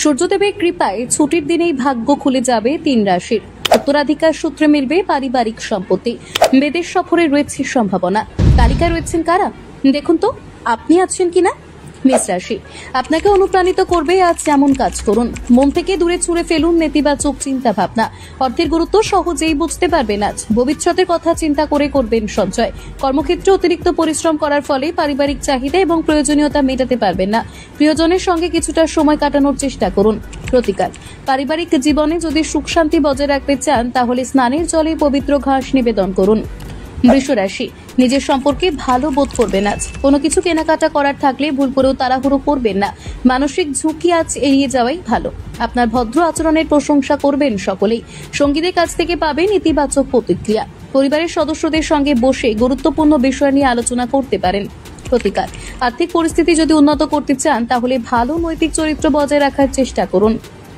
সূর্যদেবের কৃপায় ছুটির দিনেই ভাগ্য খুলে যাবে 3 রাশির। উত্তরাধিকার সূত্রে মিলবে পারিবারিক সম্পত্তি। বিদেশ সফরে রয়েছে সম্ভাবনা। তালিকায় রয়েছেন কারা দেখুন তো আপনি আছেন কিনা। মেষ রাশি, আপনাকে অনুপ্রাণিত করবে আজ এমন কাজ করুন। মন থেকে দূরে ছুঁড়ে ফেলুন নেতিবাচক চিন্তা ভাবনা। অর্থের গুরুত্ব সহজেই বুঝতে পারবেন আজ। ভবিষ্যতের কথা চিন্তা করে করবেন সঞ্চয়। কর্মক্ষেত্রে অতিরিক্ত পরিশ্রম করার ফলে পারিবারিক চাহিদা এবং প্রয়োজনীয়তা মেটাতে পারবেন না। প্রিয়জনের সঙ্গে কিছুটা সময় কাটানোর চেষ্টা করুন। প্রতিকার, পারিবারিক জীবনে যদি সুখ শান্তি বজায় রাখতে চান তাহলে স্নানের জলে পবিত্র ঘাস নিবেদন করুন। বৃষ রাশি, নিজের সম্পর্কে ভালো বোধ করবেন আজ। কোনো কিছু কেনাকাটা করার থাকলে ভুল করেও তাড়াহুড়ো করবেন না। মানসিক ঝুঁকি আজ এড়িয়ে যাওয়াই ভালো। আপনার ভদ্র আচরণের প্রশংসা করবেন সকলেই। সঙ্গীদের কাছ থেকে পাবেন ইতিবাচক প্রতিক্রিয়া। পরিবারের সদস্যদের সঙ্গে বসে গুরুত্বপূর্ণ বিষয় নিয়ে আলোচনা করতে পারেন। প্রতিকার, আর্থিক পরিস্থিতি যদি উন্নত করতে চান তাহলে ভালো নৈতিক চরিত্র বজায় রাখার চেষ্টা করুন।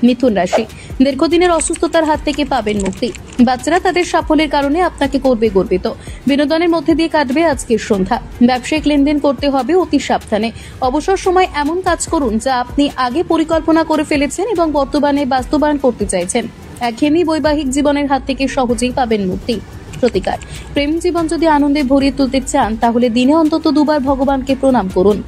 মিথুন রাশি, দীর্ঘদিনের অসুস্থতার হাত থেকে পাবেন মুক্তি। বাচ্চারা তাদের সাফল্যের কারণে আপনাকে করবে গর্বিত। বিনোদনের মধ্যে দিয়ে কাটবে আজকের সন্ধ্যা। ব্যবসায়িক লেনদেন করতে হবে অতি সাবধানে। অবসর সময় এমন কাজ করুন যা আপনি আগে পরিকল্পনা করে ফেলেছেন এবং বর্তমানে বাস্তবায়ন করতে চাইছেন। একঘেয়েমি বৈবাহিক জীবনের হাত থেকে সহজেই পাবেন মুক্তি। প্রতিকার, প্রেম জীবন যদি আনন্দে ভরিয়ে তুলতে চান তাহলে দিনে অন্তত 2 বার ভগবানকে প্রণাম করুন।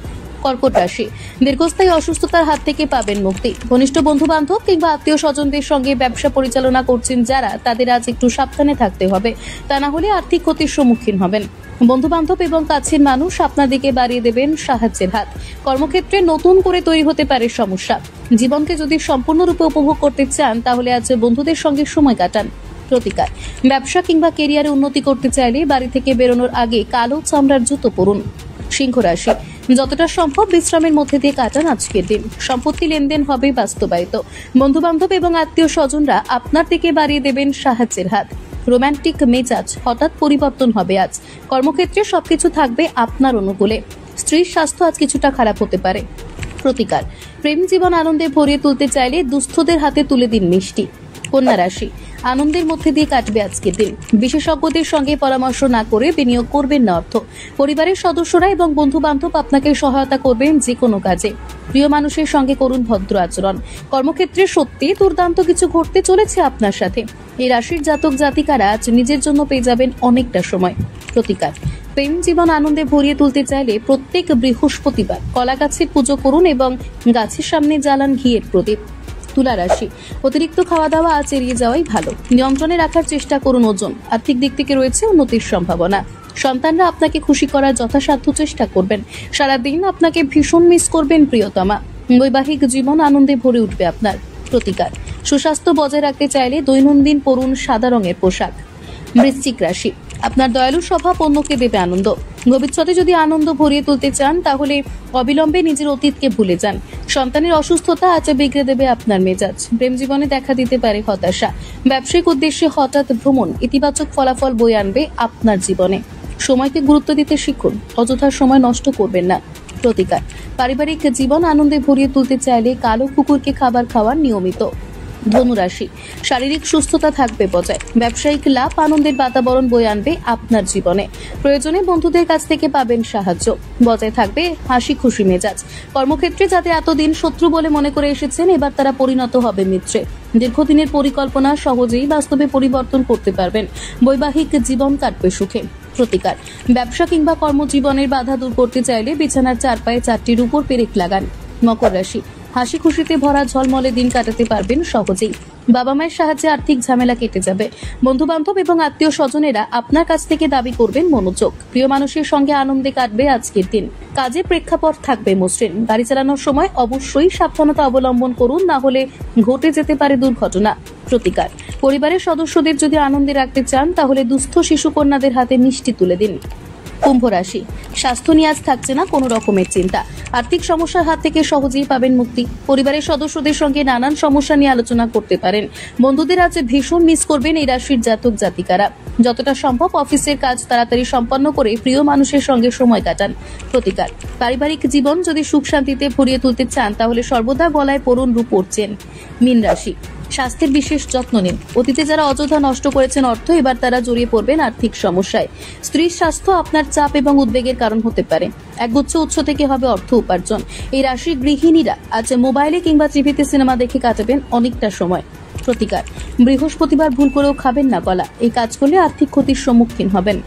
কর্কট রাশি, দীর্ঘস্থায়ী অসুস্থতার হাত থেকে পাবেন মুক্তি। ঘনিষ্ঠ বন্ধু বান্ধব কিংবা আত্মীয় স্বজনদের সঙ্গে ব্যবসা পরিচালনা করছেন যারা, তাদের আজ একটু সাবধানে থাকতে হবে, তা না হলে আর্থিক ক্ষতির সম্মুখীন হবেন। বন্ধু বান্ধব এবং কাছের মানুষ আপনার দিকে বাড়িয়ে দেবেন সাহায্যের হাত। কর্মক্ষেত্রে নতুন করে তৈরি হতে পারে সমস্যা। জীবনকে যদি সম্পূর্ণরূপে উপভোগ করতে চান তাহলে আজ বন্ধুদের সঙ্গে সময় কাটান। প্রতিকার, ব্যবসা কিংবা কেরিয়ারে উন্নতি করতে চাইলে বাড়ি থেকে বেরোনোর আগে কালো চামড়ার জুতো পরুন। সিংহ রাশি, যতটা সম্ভব বিশ্রামের মধ্যে দিয়ে কাটান আজকের দিন। সম্পত্তি লেনদেন হবে বাস্তবায়িত। বন্ধু বান্ধব এবং আত্মীয় স্বজনরা আপনার দিকে বাড়িয়ে দেবেন সাহায্যের হাত। রোমান্টিক মেজাজ হঠাৎ পরিবর্তন হবে আজ। কর্মক্ষেত্রে সবকিছু থাকবে আপনার অনুকূলে। স্ত্রীর স্বাস্থ্য আজ কিছুটা খারাপ হতে পারে। প্রতিকার, প্রেম জীবন আনন্দে ভরিয়ে তুলতে চাইলে দুস্থদের হাতে তুলে দিন মিষ্টি। কন্যা রাশি, আনন্দের মধ্যে দিয়ে কাটবে আজকের দিন। বিশেষজ্ঞদের সঙ্গে পরামর্শ না করে বিনিয়োগ করবেন না অর্থ। পরিবারের সদস্যরা এবং বন্ধু বান্ধব আপনাকে সহায়তা করবেন যে কোনো কাজে। প্রিয় মানুষের সঙ্গে করুন ভদ্র আচরণ। কর্মক্ষেত্রে সত্যি দুর্দান্ত কিছু ঘটতে চলেছে আপনার সাথে। এই রাশির জাতক জাতিকারা আজ নিজের জন্য পেয়ে যাবেন অনেকটা সময়। প্রতিকার, প্রেম জীবন আনন্দে ভরিয়ে তুলতে চাইলে প্রত্যেক বৃহস্পতিবার কলা গাছের পুজো করুন এবং গাছের সামনে জ্বালান ঘিয়ের প্রদীপ। তুলা রাশি, অতিরিক্ত খাওয়া দাওয়া আজ এড়িয়ে যাওয়াই ভালো। নিয়ন্ত্রণে রাখার চেষ্টা করুন ওজন। আর্থিক দিক থেকে রয়েছে উন্নতির সম্ভাবনা। সন্তানরা আপনাকে খুশি করার যথাসাধ্য চেষ্টা করবেন। সারাদিন আপনাকে ভীষণ মিস করবেন প্রিয়তমা। বৈবাহিক জীবন আনন্দে ভরে উঠবে আপনার। প্রতিকার, সুস্বাস্থ্য বজায় রাখতে চাইলে দৈনন্দিন পরুন সাদা রঙের পোশাক। বৃশ্চিক রাশি, আপনার দয়ালু স্বভাব অন্যকে দেবে আনন্দ। ভবিষ্যতে যদি আনন্দ ভরিয়ে তুলতে চান তাহলে অবিলম্বে নিজের অতীতকে ভুলে যান। সন্তানের অসুস্থতা আজ বিগড়ে দেবে আপনার মেজাজ। প্রেম জীবনে দেখা দিতে পারে হতাশা। ব্যবসায়িক উদ্দেশ্যে হঠাৎ ভ্রমণ ইতিবাচক ফলাফল বয়ে আনবে আপনার জীবনে। সময়কে গুরুত্ব দিতে শিখুন। অযথা সময় নষ্ট করবেন না। প্রতিকার, পারিবারিক জীবন আনন্দে ভরিয়ে তুলতে চাইলে কালো কুকুরকে খাবার খাওয়ান নিয়মিত। ধনু রাশি, শারীরিক সুস্থতা থাকবে বজায়। ব্যবসায়িক লাভ আনন্দের বাতাবরণ বয়ে আনবে আপনার জীবনে। প্রয়োজনে বন্ধুদের কাছ থেকে পাবেন সাহায্য। বজায় থাকবে হাসি খুশি মেজাজ। কর্মক্ষেত্রে যাতে এতদিন শত্রু বলে মনে করে এসেছেন এবার তারা পরিণত হবে মিত্রে। দীর্ঘদিনের পরিকল্পনা সহজেই বাস্তবে পরিবর্তন করতে পারবেন। বৈবাহিক জীবন কাটবে সুখে। প্রতিকার, ব্যবসা কিংবা কর্মজীবনের বাধা দূর করতে চাইলে বিছানার 4 পায়ে 4টির উপর পেরেক লাগান। মকর রাশি, হাসি খুশিতে ভরা ঝলমলে দিন কাটাতে পারবেন সহজেই। বাবা মায়ের সাহায্যে আর্থিক ঝামেলা কেটে যাবে। বন্ধু বান্ধব এবং আত্মীয় স্বজনেরা আপনার কাছ থেকে দাবি করবেন মনোযোগ। প্রিয় মানুষের সঙ্গে আনন্দে কাটবে আজকের দিন। কাজে প্রেক্ষাপট থাকবে মসৃণ। গাড়ি চালানোর সময় অবশ্যই সাবধানতা অবলম্বন করুন, না হলে ঘটে যেতে পারে দুর্ঘটনা। প্রতিকার, পরিবারের সদস্যদের যদি আনন্দে রাখতে চান তাহলে দুস্থ শিশু কন্যাদের হাতে মিষ্টি তুলে দিন। কুম্ভ রাশি, স্বাস্থ্য নিয়ে আজ থাকছে না কোনো রকমের চিন্তা। আর্থিক সমস্যার হাত থেকে সহজেই পাবেন মুক্তি। পরিবারের সদস্যদের সঙ্গে নানান সমস্যা নিয়ে আলোচনা করতে পারেন। বন্ধুদের আজ ভীষণ মিস করবেন এই রাশির জাতক জাতিকারা। যতটা সম্ভব অফিসের কাজ তাড়াতাড়ি সম্পন্ন করে প্রিয় মানুষের সঙ্গে সময় কাটান। প্রতিকার, পারিবারিক জীবন যদি সুখ শান্তিতে ভরিয়ে তুলতে চান তাহলে সর্বদা গলায় পরুন রূপোর চেন। মীন রাশি, স্বাস্থ্যের বিশেষ যত্ন নিন। অতীতে যারা অযথা নষ্ট করেছেন অর্থ, এবার তারা জড়িয়ে পড়বেন আর্থিক সমস্যায়। স্ত্রীর স্বাস্থ্য আপনার চাপ এবং উদ্বেগের কারণ হতে পারে। একগুচ্ছ উৎস থেকে হবে অর্থ উপার্জন। এই রাশির গৃহিণীরা আজ মোবাইলে কিংবা টিভিতে সিনেমা দেখে কাটাবেন অনেকটা সময়। প্রতিকার: বৃহস্পতিবার ভুল করেও খাবেন না কলা। এই কাজ করলে আর্থিক ক্ষতির সম্মুখীন হবেন।